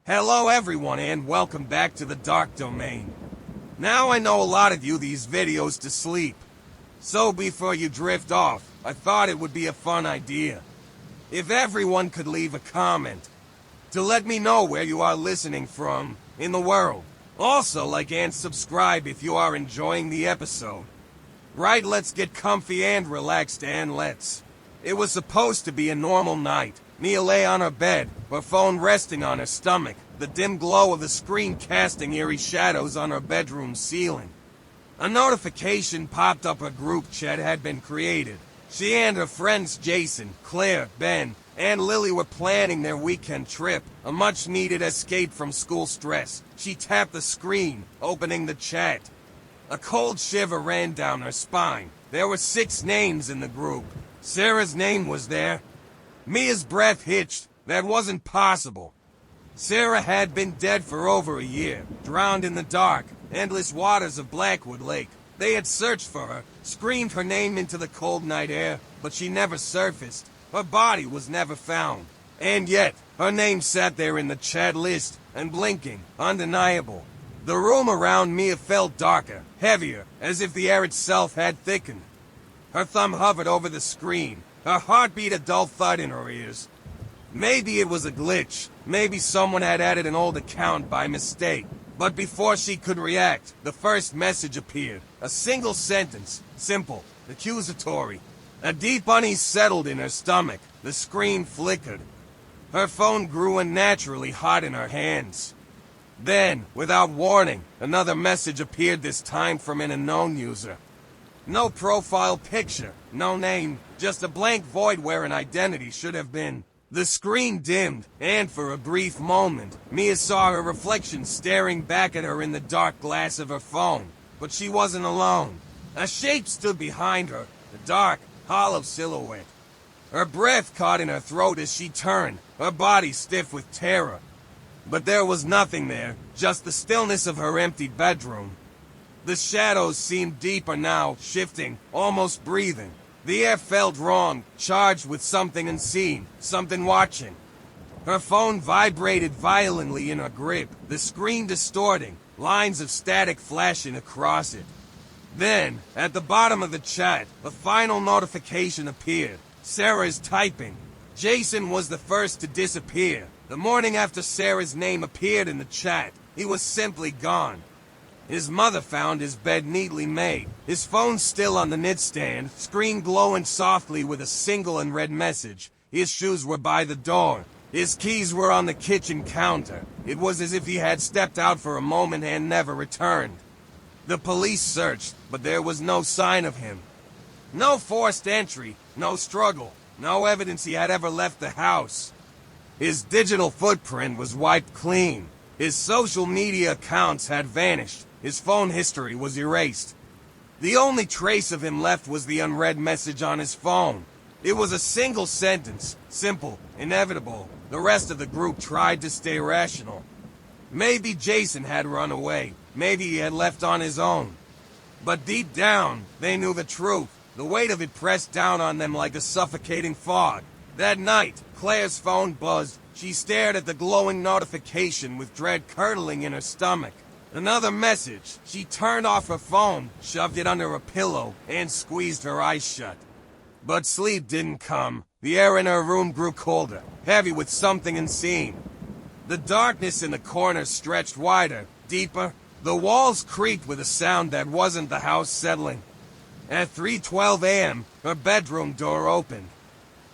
Hello everyone and welcome back to the Dark Domain. Now I know a lot of you these videos to sleep. So before you drift off, I thought it would be a fun idea. If everyone could leave a comment to let me know where you are listening from in the world. Also like and subscribe if you are enjoying the episode. Right, let's get comfy and relaxed and let's. It was supposed to be a normal night. Mia lay on her bed, her phone resting on her stomach, the dim glow of the screen casting eerie shadows on her bedroom ceiling. A notification popped up. Her group chat had been created. She and her friends Jason, Claire, Ben, and Lily were planning their weekend trip, a much-needed escape from school stress. She tapped the screen, opening the chat. A cold shiver ran down her spine. There were 6 names in the group. Sarah's name was there. Mia's breath hitched. That wasn't possible. Sarah had been dead for over a year, drowned in the dark, endless waters of Blackwood Lake. They had searched for her, screamed her name into the cold night air, but she never surfaced. Her body was never found. And yet, her name sat there in the chat list, unblinking, undeniable. The room around Mia felt darker, heavier, as if the air itself had thickened. Her thumb hovered over the screen. Her heart beat a dull thud in her ears. Maybe it was a glitch. Maybe someone had added an old account by mistake. But before she could react, the first message appeared. A single sentence. Simple. Accusatory. A deep unease settled in her stomach. The screen flickered. Her phone grew unnaturally hot in her hands. Then, without warning, another message appeared, this time from an unknown user. No profile picture, no name, just a blank void where an identity should have been. The screen dimmed, and for a brief moment, Mia saw her reflection staring back at her in the dark glass of her phone. But she wasn't alone. A shape stood behind her, a dark, hollow silhouette. Her breath caught in her throat as she turned, her body stiff with terror. But there was nothing there, just the stillness of her empty bedroom. The shadows seemed deeper now, shifting, almost breathing. The air felt wrong, charged with something unseen, something watching. Her phone vibrated violently in her grip, the screen distorting, lines of static flashing across it. Then, at the bottom of the chat, a final notification appeared. Sarah is typing. Jason was the first to disappear. The morning after Sarah's name appeared in the chat, he was simply gone. His mother found his bed neatly made, his phone still on the nightstand, screen glowing softly with a single unread message. His shoes were by the door. His keys were on the kitchen counter. It was as if he had stepped out for a moment and never returned. The police searched, but there was no sign of him. No forced entry, no struggle, no evidence he had ever left the house. His digital footprint was wiped clean. His social media accounts had vanished. His phone history was erased. The only trace of him left was the unread message on his phone. It was a single sentence, simple, inevitable. The rest of the group tried to stay rational. Maybe Jason had run away. Maybe he had left on his own. But deep down, they knew the truth. The weight of it pressed down on them like a suffocating fog. That night, Claire's phone buzzed. She stared at the glowing notification with dread curdling in her stomach. Another message. She turned off her phone, shoved it under a pillow, and squeezed her eyes shut. But sleep didn't come. The air in her room grew colder, heavy with something unseen. The darkness in the corner stretched wider, deeper. The walls creaked with a sound that wasn't the house settling. At 3:12 a.m., her bedroom door opened.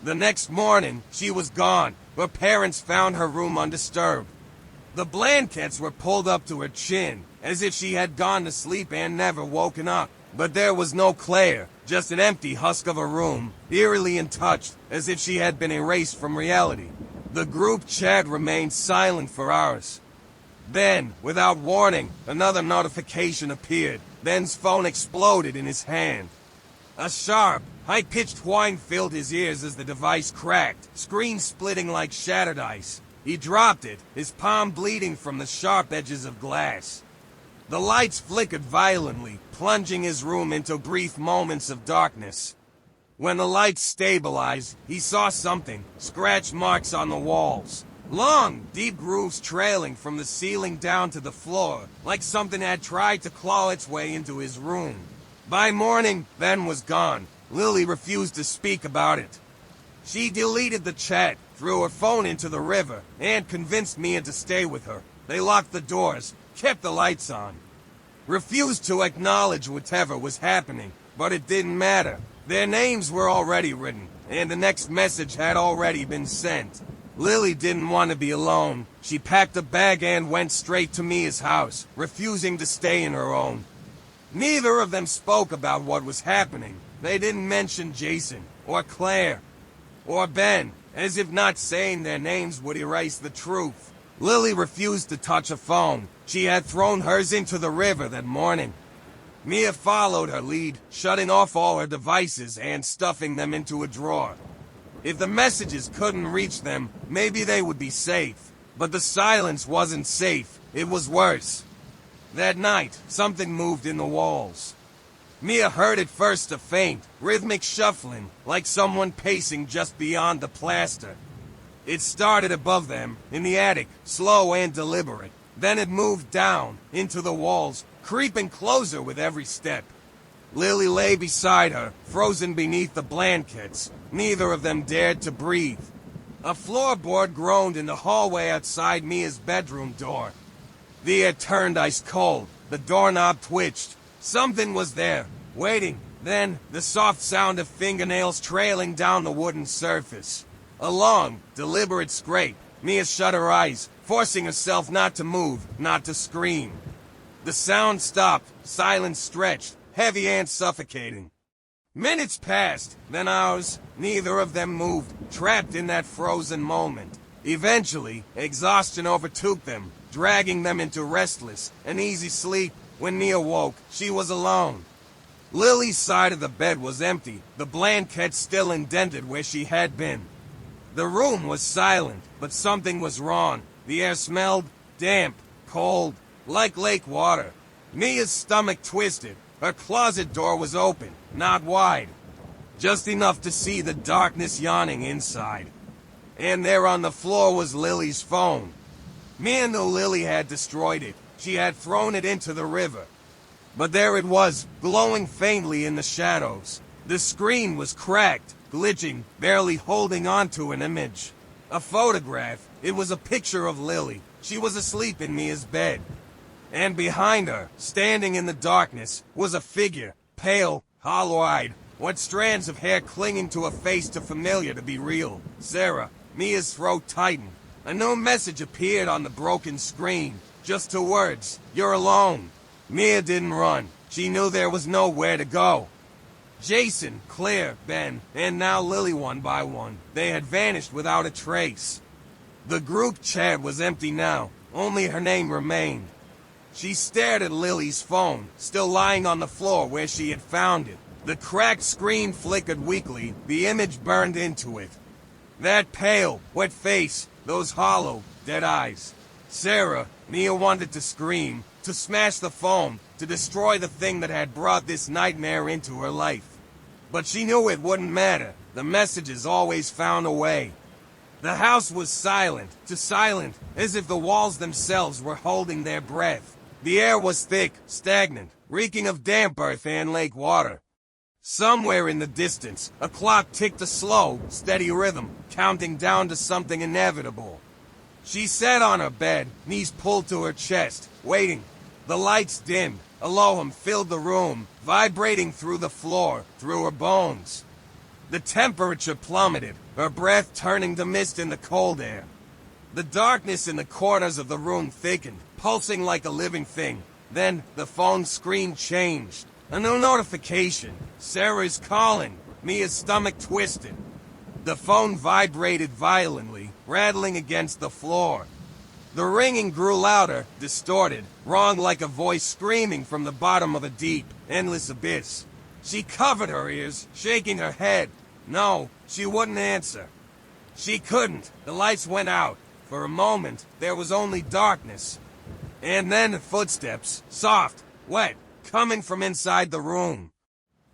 The next morning, she was gone. Her parents found her room undisturbed. The blankets were pulled up to her chin, as if she had gone to sleep and never woken up. But there was no Claire, just an empty husk of a room, eerily untouched, as if she had been erased from reality. The group chat remained silent for hours. Then, without warning, another notification appeared. Ben's phone exploded in his hand. A sharp, high-pitched whine filled his ears as the device cracked, screen splitting like shattered ice. He dropped it, his palm bleeding from the sharp edges of glass. The lights flickered violently, plunging his room into brief moments of darkness. When the lights stabilized, he saw something, scratch marks on the walls. Long, deep grooves trailing from the ceiling down to the floor, like something had tried to claw its way into his room. By morning, Ben was gone. Lily refused to speak about it. She deleted the chat, threw her phone into the river, and convinced Mia to stay with her. They locked the doors, kept the lights on. Refused to acknowledge whatever was happening, but it didn't matter. Their names were already written, and the next message had already been sent. Lily didn't want to be alone. She packed a bag and went straight to Mia's house, refusing to stay in her own. Neither of them spoke about what was happening. They didn't mention Jason, or Claire, or Ben, as if not saying their names would erase the truth. Lily refused to touch a phone. She had thrown hers into the river that morning. Mia followed her lead, shutting off all her devices and stuffing them into a drawer. If the messages couldn't reach them, maybe they would be safe. But the silence wasn't safe. It was worse. That night, something moved in the walls. Mia heard it first a faint, rhythmic shuffling, like someone pacing just beyond the plaster. It started above them, in the attic, slow and deliberate. Then it moved down, into the walls, creeping closer with every step. Lily lay beside her, frozen beneath the blankets. Neither of them dared to breathe. A floorboard groaned in the hallway outside Mia's bedroom door. The air turned ice cold. The doorknob twitched. Something was there, waiting. Then, the soft sound of fingernails trailing down the wooden surface. A long, deliberate scrape. Mia shut her eyes, forcing herself not to move, not to scream. The sound stopped. Silence stretched, heavy and suffocating. Minutes passed, then hours. Neither of them moved, trapped in that frozen moment. Eventually, exhaustion overtook them, dragging them into restless, uneasy sleep. When Mia woke, she was alone. Lily's side of the bed was empty, the blanket still indented where she had been. The room was silent, but something was wrong. The air smelled damp, cold, like lake water. Mia's stomach twisted. Her closet door was open, not wide. Just enough to see the darkness yawning inside. And there on the floor was Lily's phone. Mia knew Lily had destroyed it. She had thrown it into the river. But there it was, glowing faintly in the shadows. The screen was cracked, glitching, barely holding onto an image. A photograph. It was a picture of Lily. She was asleep in Mia's bed. And behind her, standing in the darkness, was a figure, pale, hollow-eyed, with strands of hair clinging to a face too familiar to be real. Sarah. Mia's throat tightened. A new message appeared on the broken screen. Just 2 words. You're alone. Mia didn't run. She knew there was nowhere to go. Jason, Claire, Ben, and now Lily one by one. They had vanished without a trace. The group chat was empty now. Only her name remained. She stared at Lily's phone, still lying on the floor where she had found it. The cracked screen flickered weakly. The image burned into it. That pale, wet face, those hollow, dead eyes. Sarah. Mia wanted to scream, to smash the phone, to destroy the thing that had brought this nightmare into her life. But she knew it wouldn't matter. The messages always found a way. The house was silent, too silent, as if the walls themselves were holding their breath. The air was thick, stagnant, reeking of damp earth and lake water. Somewhere in the distance, a clock ticked a slow, steady rhythm, counting down to something inevitable. She sat on her bed, knees pulled to her chest, waiting. The lights dimmed. A low hum filled the room, vibrating through the floor, through her bones. The temperature plummeted, her breath turning to mist in the cold air. The darkness in the corners of the room thickened, pulsing like a living thing. Then, the phone screen changed. A new notification. Sarah's calling. Mia's stomach twisted. The phone vibrated violently, rattling against the floor. The ringing grew louder, distorted, wrong like a voice screaming from the bottom of a deep, endless abyss. She covered her ears, shaking her head. No, she wouldn't answer. She couldn't. The lights went out. For a moment, there was only darkness. And then footsteps, soft, wet, coming from inside the room.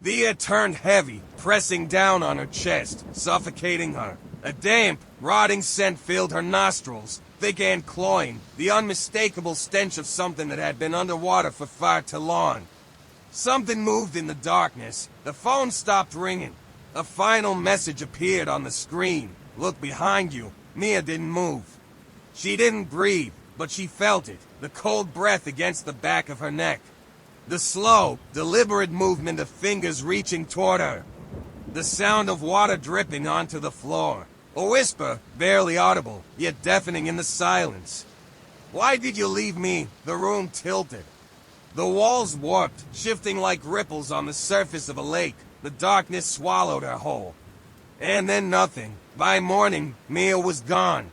The air turned heavy, pressing down on her chest, suffocating her. A damp, rotting scent filled her nostrils, thick and cloying, the unmistakable stench of something that had been underwater for far too long. Something moved in the darkness. The phone stopped ringing. A final message appeared on the screen. Look behind you. Mia didn't move. She didn't breathe, but she felt it, the cold breath against the back of her neck. The slow, deliberate movement of fingers reaching toward her. The sound of water dripping onto the floor. A whisper, barely audible, yet deafening in the silence. "Why did you leave me?" The room tilted. The walls warped, shifting like ripples on the surface of a lake. The darkness swallowed her whole. And then nothing. By morning, Mia was gone.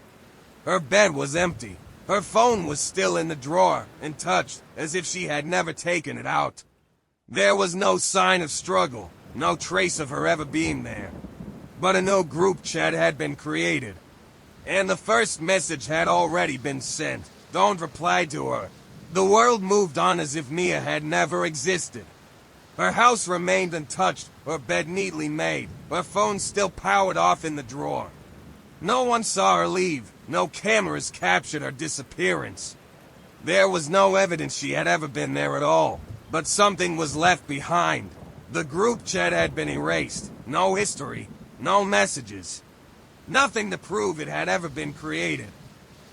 Her bed was empty. Her phone was still in the drawer, untouched, as if she had never taken it out. There was no sign of struggle, no trace of her ever being there. But a new group chat had been created. And the first message had already been sent. Don't reply to her. The world moved on as if Mia had never existed. Her house remained untouched, her bed neatly made, her phone still powered off in the drawer. No one saw her leave, no cameras captured her disappearance. There was no evidence she had ever been there at all, but something was left behind. The group chat had been erased, no history, no messages. Nothing to prove it had ever been created.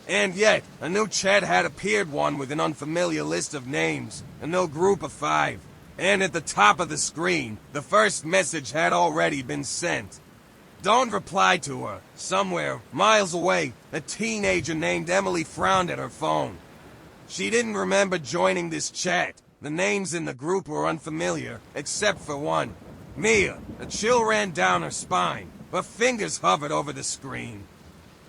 And yet, a new chat had appeared, one with an unfamiliar list of names, a new group of 5. And at the top of the screen, the first message had already been sent. Don't reply to her. Somewhere, miles away, a teenager named Emily frowned at her phone. She didn't remember joining this chat. The names in the group were unfamiliar, except for one. Mia. A chill ran down her spine. Her fingers hovered over the screen.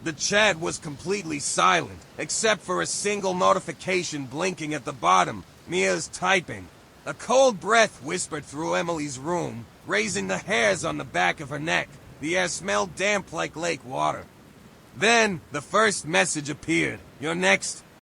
The chat was completely silent, except for a single notification blinking at the bottom. Mia's typing. A cold breath whispered through Emily's room, raising the hairs on the back of her neck. The air smelled damp like lake water. Then, the first message appeared. "You're next.